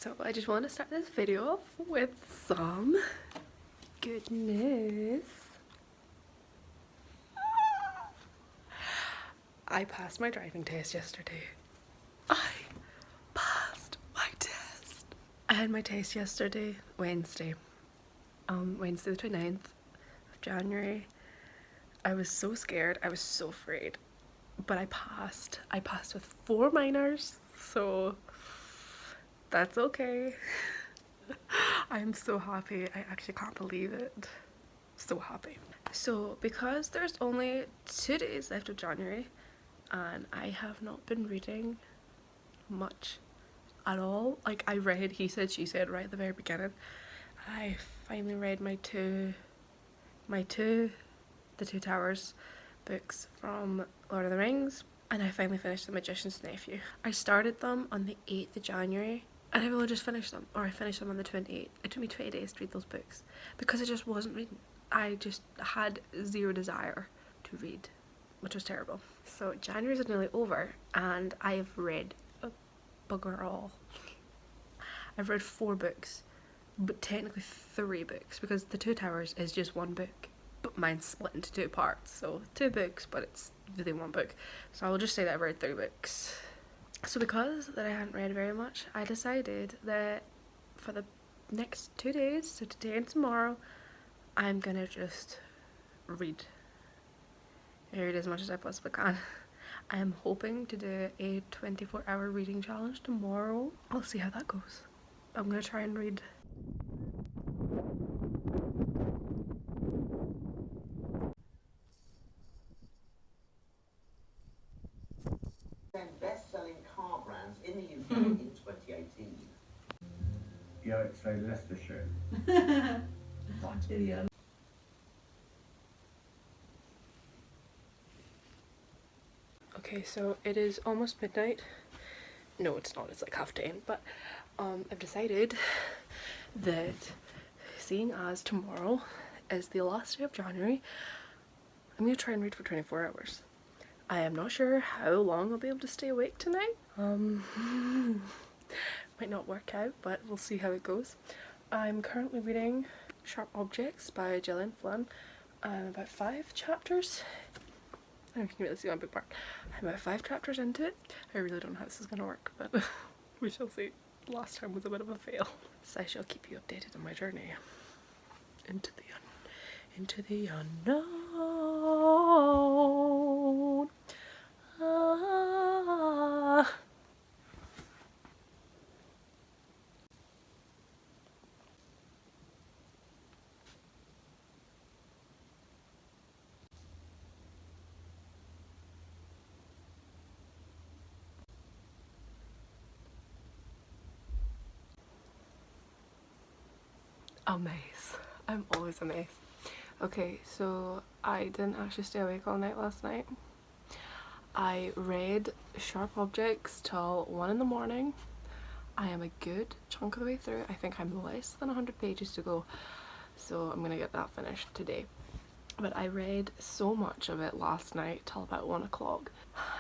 So I just want to start this video off with some good news. I passed my driving test yesterday. I passed my test. I had my test yesterday, Wednesday the 29th of January. I was so scared, I was so afraid, but I passed. I passed with 4 minors, so that's okay. I'm so happy. I actually can't believe it. So happy. So because there's only 2 days left of January and I have not been reading much at all. Like, I read He Said, She Said right at the very beginning. I finally read the Two Towers books from Lord of the Rings, and I finally finished The Magician's Nephew. I started them on the 8th of January and I've only just finished them, or I finished them on the 28th. It took me 20 days to read those books because I just wasn't reading. I just had zero desire to read, which was terrible. So January's nearly over and I've read a bugger all. I've read 4 books, but technically 3 books because The Two Towers is just 1 book, but mine's split into 2 parts, so 2 books but it's really 1 book. So I'll just say that I've read 3 books. So because that I hadn't read very much, I decided that for the next 2 days, so today and tomorrow, I'm gonna just read as much as I possibly can. I'm hoping to do a 24-hour reading challenge tomorrow. I'll see how that goes. I'm gonna try and read. Best-selling car brands in the UK in 2018. Yeah, it's Leicestershire. Okay, so it is almost midnight. No, it's not, it's like 10:30, but I've decided that seeing as tomorrow is the last day of January, I'm gonna try and read for 24 hours. I am not sure how long I'll be able to stay awake tonight. Might not work out, but we'll see how it goes. I'm currently reading Sharp Objects by Gillian Flynn. I'm about 5 chapters. I don't know if you can really see my bookmark. I'm about 5 chapters into it. I really don't know how this is going to work, but we shall see. Last time was a bit of a fail. So I shall keep you updated on my journey into the unknown. Ah. A maze. I'm always a maze. Okay, so I didn't actually stay awake all night last night. I read Sharp Objects till 1 in the morning. I am a good chunk of the way through. I think I'm less than 100 pages to go, so I'm gonna get that finished today. But I read so much of it last night till about 1 o'clock,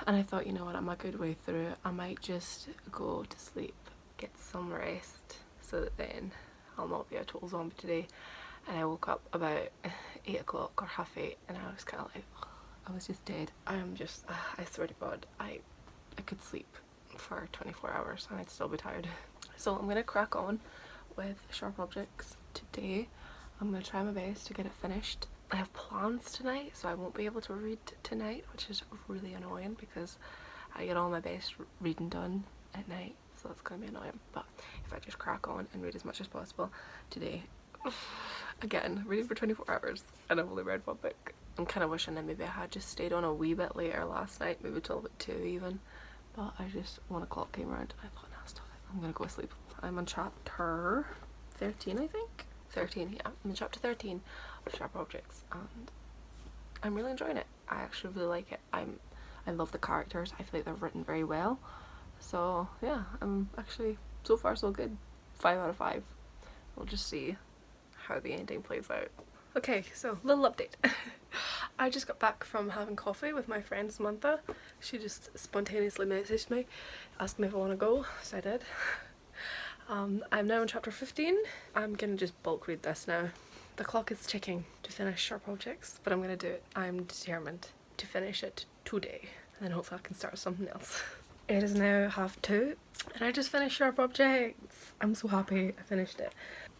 and I thought, you know what, I'm a good way through. I might just go to sleep, get some rest, so that then I'll not be a total zombie today. And I woke up about 8 o'clock or 8:30 and I was kind of like, ugh, I was just dead. I'm just, I swear to God, I could sleep for 24 hours and I'd still be tired. So I'm gonna crack on with Sharp Objects today. I'm gonna try my best to get it finished. I have plans tonight, so I won't be able to read tonight, which is really annoying because I get all my best reading done at night, so that's gonna be annoying. But if I just crack on and read as much as possible today, again, reading for 24 hours and I've only read 1 book. I'm kind of wishing that maybe I had just stayed on a wee bit later last night, maybe till about 2 even, but I just, 1 o'clock came around and I thought, nah, stop it, I'm gonna go to sleep. I'm on chapter 13, I think? 13, yeah, I'm in chapter 13 of Sharp Objects and I'm really enjoying it. I actually really like it. I love the characters. I feel like they're written very well. So yeah, I'm actually, so far so good. 5 out of 5. We'll just see how the ending plays out. Okay, so little update. I just got back from having coffee with my friend Samantha. She just spontaneously messaged me, asked me if I want to go, so I did. I'm now in chapter 15. I'm gonna just bulk read this now. The clock is ticking to finish Sharp Objects, but I'm gonna do it. I'm determined to finish it today, and then hopefully I can start something else. It is now 2:30, and I just finished Sharp Objects. I'm so happy I finished it.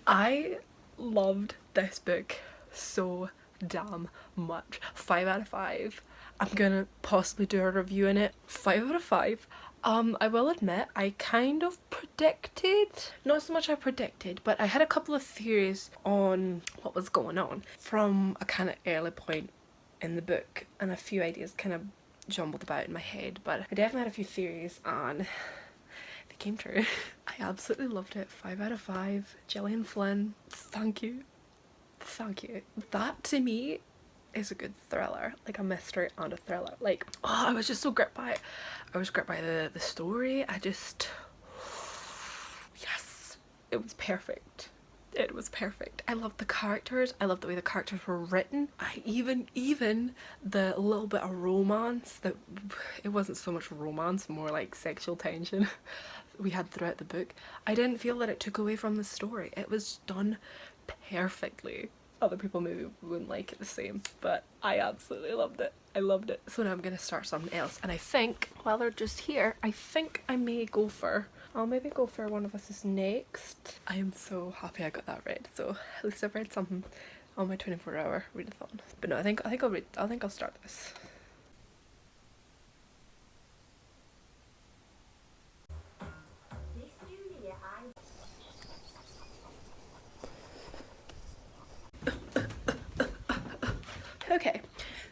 I loved this book so damn much. 5 out of 5. I'm gonna possibly do a review in it. 5 out of 5. I will admit, I kind of predicted, not so much I predicted, but I had a couple of theories on what was going on from a kind of early point in the book, and a few ideas kind of jumbled about in my head, but I definitely had a few theories and they came true. I absolutely loved it. 5 out of 5. Gillian Flynn, thank you. Thank you. That to me is a good thriller, like a mystery and a thriller. Like, oh, I was just so gripped by it. I was gripped by the story. Yes, it was perfect. It was perfect. I loved the characters. I loved the way the characters were written. Even the little bit of romance, that it wasn't so much romance, more like sexual tension we had throughout the book. I didn't feel that it took away from the story. It was done perfectly. Other people maybe wouldn't like it the same, but I absolutely loved it. I loved it. So now I'm gonna start something else, and I think while they're just here, I think I may go for, I'll maybe go for One of Us Is Next. I am so happy I got that read, so at least I've read something on my 24-hour readathon. But no, I think I'll start this. Okay,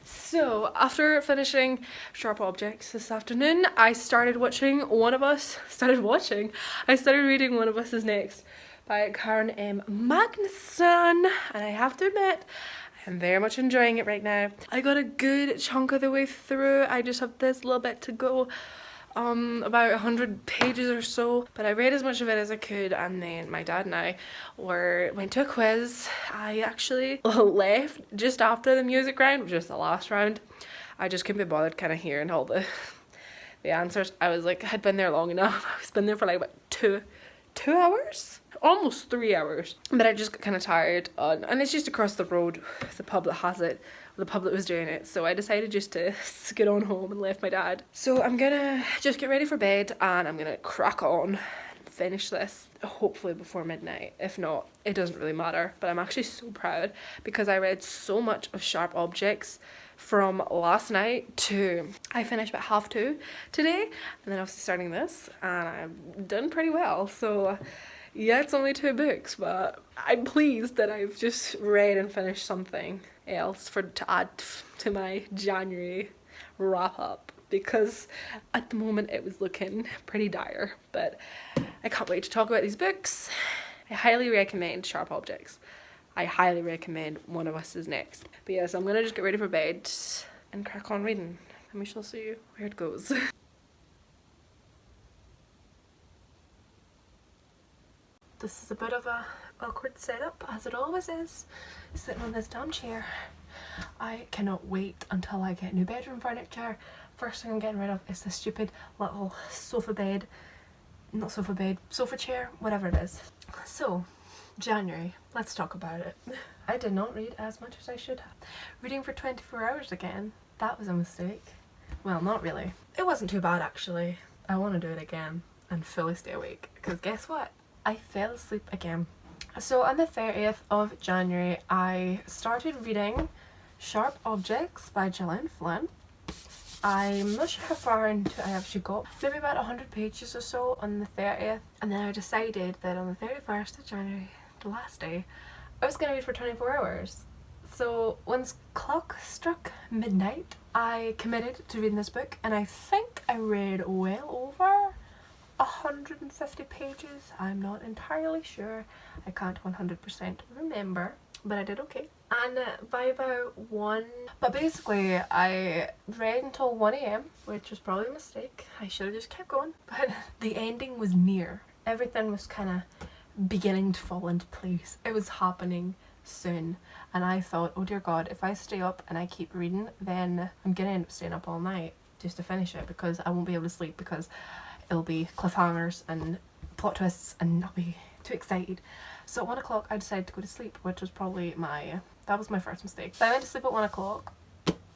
so after finishing Sharp Objects this afternoon, I started reading One of Us Is Next by Karen M. Magnusson, and I have to admit, I'm very much enjoying it right now. I got a good chunk of the way through. I just have this little bit to go. About 100 pages or so, but I read as much of it as I could, and then my dad and I went to a quiz. I actually left just after the music round, which was the last round. I just couldn't be bothered kind of hearing all the answers. I was like, I had been there long enough. I was been there for like about two hours? Almost 3 hours. But I just got kind of tired, and it's just across the road, the pub that has it, the pub that was doing it, so I decided just to scoot on home and left my dad. So I'm gonna just get ready for bed, and I'm gonna crack on and finish this hopefully before midnight. If not, it doesn't really matter. But I'm actually so proud because I read so much of Sharp Objects from last night to, I finished about 2:30 today, and then obviously starting this, and I've done pretty well. So yeah, it's only 2 books, but I'm pleased that I've just read and finished something else to add to my January wrap up, because at the moment it was looking pretty dire. But I can't wait to talk about these books. I highly recommend Sharp Objects. I highly recommend One of Us Is Next. But yes, I'm gonna just get ready for bed and crack on reading, and we shall see where it goes. This is a bit of a awkward setup, as it always is, sitting on this damn chair. I cannot wait until I get new bedroom furniture. First thing I'm getting rid of is this stupid little sofa chair, whatever it is. So, January, let's talk about it. I did not read as much as I should have. Reading for 24 hours again, that was a mistake. Well, not really. It wasn't too bad actually. I want to do it again and fully stay awake, because guess what? I fell asleep again. So on the 30th of January, I started reading Sharp Objects by Gillian Flynn. I'm not sure how far into I actually got, maybe about 100 pages or so on the 30th, and then I decided that on the 31st of January, the last day, I was going to read for 24 hours. So once clock struck midnight, I committed to reading this book, and I think I read well over 150 pages. I'm not entirely sure. I can't 100% remember, but I did okay. And by about 1, but basically I read until 1 AM, which was probably a mistake. I should have just kept going, but the ending was near. Everything was kind of beginning to fall into place. It was happening soon, and I thought, oh dear God, if I stay up and I keep reading, then I'm gonna end up staying up all night just to finish it, because I won't be able to sleep, because it'll be cliffhangers and plot twists and not be too excited. So at 1 o'clock I decided to go to sleep, which was probably that was my first mistake. So I went to sleep at 1 o'clock,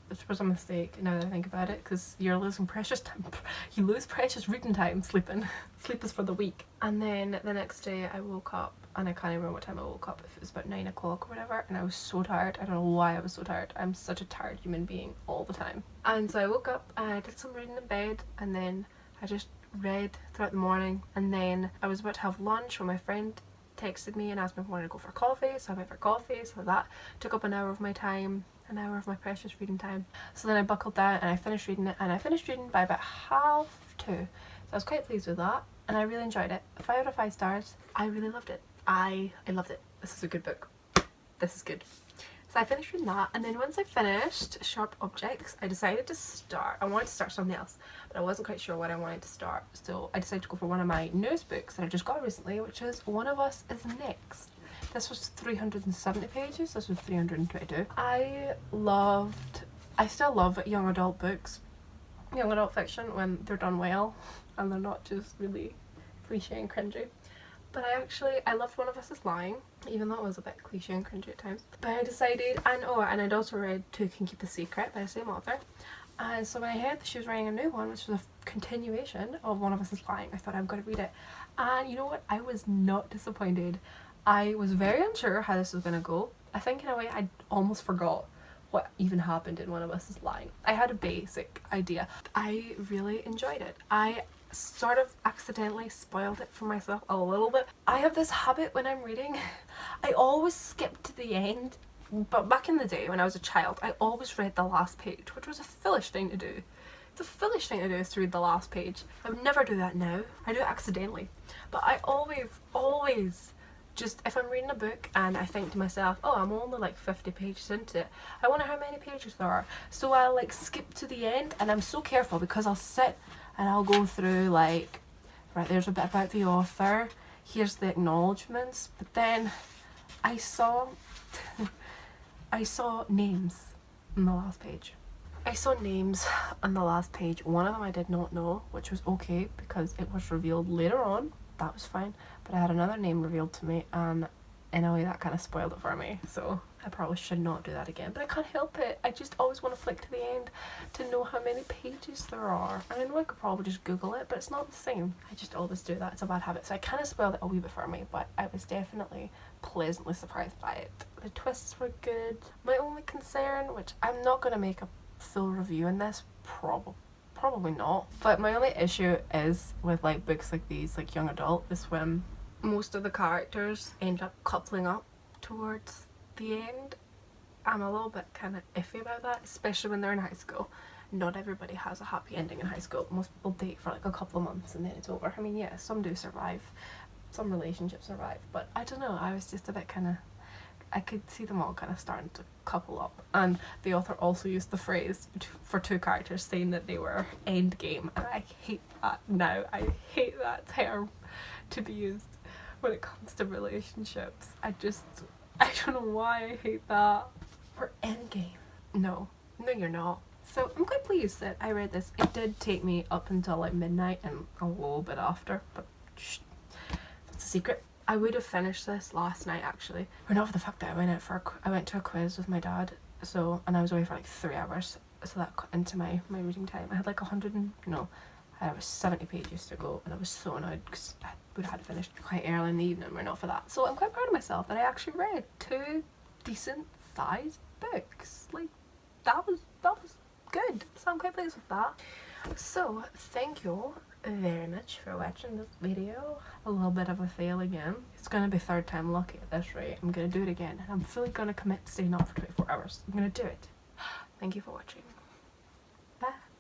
which was a mistake now that I think about it, because you're losing precious time. You lose precious reading time sleeping. Sleep is for the weak. And then the next day I woke up, and I can't even remember what time I woke up, if it was about 9 o'clock or whatever, and I was so tired. I don't know why I was so tired. I'm such a tired human being all the time. And so I woke up and I did some reading in bed, and then I just read throughout the morning, and then I was about to have lunch when my friend texted me and asked me if I wanted to go for coffee, so I went for coffee. So that took up an hour of my time, an hour of my precious reading time. So then I buckled down and I finished reading it, and I finished reading by about 1:30. So I was quite pleased with that, and I really enjoyed it. 5 out of 5 stars. I really loved it. I loved it. This is a good book. This is good. So I finished reading that, and then once I finished Sharp Objects, I decided to start. I wanted to start something else, but I wasn't quite sure what I wanted to start. So I decided to go for one of my newest books that I just got recently, which is One of Us is Next. This was 370 pages. This was 322. I still love young adult books, young adult fiction, when they're done well and they're not just really cliche and cringy. But I loved One of Us is Lying, even though it was a bit cliche and cringy at times. But I decided, and I'd also read Two Can Keep a Secret by the same author. And so when I heard that she was writing a new one, which was a continuation of One of Us is Lying, I thought I've got to read it. And you know what? I was not disappointed. I was very unsure how this was going to go. I think in a way I almost forgot what even happened in One of Us is Lying. I had a basic idea. I really enjoyed it. I sort of accidentally spoiled it for myself a little bit. I have this habit when I'm reading, I always skip to the end. But back in the day when I was a child, I always read the last page, which was a foolish thing to do. The foolish thing to do is to read the last page. I would never do that now. I do it accidentally. But I always just, if I'm reading a book and I think to myself, oh, I'm only like 50 pages into it, I wonder how many pages there are. So I'll like skip to the end, and I'm so careful because I'll sit and I'll go through like, right, there's a bit about the author, here's the acknowledgements, but then I saw names on the last page. I saw names on the last page. One of them I did not know, which was okay because it was revealed later on. That was fine. But I had another name revealed to me, and in a way that kind of spoiled it for me. So I probably should not do that again. But I can't help it. I just always want to flick to the end to know how many pages there are. And I know I could probably just Google it, but it's not the same. I just always do that. It's a bad habit. So I kind of spoiled it a wee bit for me, but I was definitely pleasantly surprised by it. The twists were good. My only concern, which I'm not going to make a full review in this, probably not, but my only issue is with like books like these, like young adult, is when most of the characters end up coupling up towards the end. I'm a little bit kind of iffy about that, especially when they're in high school. Not everybody has a happy ending in high school. Most people date for like a couple of months and then it's over. I mean, yeah, some do survive, some relationships survive, but I don't know, I was just a bit kind of, I could see them all kind of starting to couple up. And the author also used the phrase for two characters saying that they were endgame, and I hate that now. I hate that term to be used when it comes to relationships. I don't know why I hate that. We're endgame. No, you're not. So I'm quite pleased that I read this. It did take me up until like midnight and a little bit after, but shh, that's a secret. I would have finished this last night actually, but not for the fact that I went to a quiz with my dad, and I was away for like 3 hours, so that cut into my reading time. I had like I was 70 pages to go, and I was so annoyed because I would have had to finish quite early in the evening, but not for that. So I'm quite proud of myself that I actually read 2 decent sized books. Like that was good, so I'm quite pleased with that. So thank you very much for watching this video. A little bit of a fail again. It's gonna be 3rd time lucky at this rate. I'm gonna do it again, and I'm fully gonna commit to staying up for 24 hours. I'm gonna do it. Thank you for watching.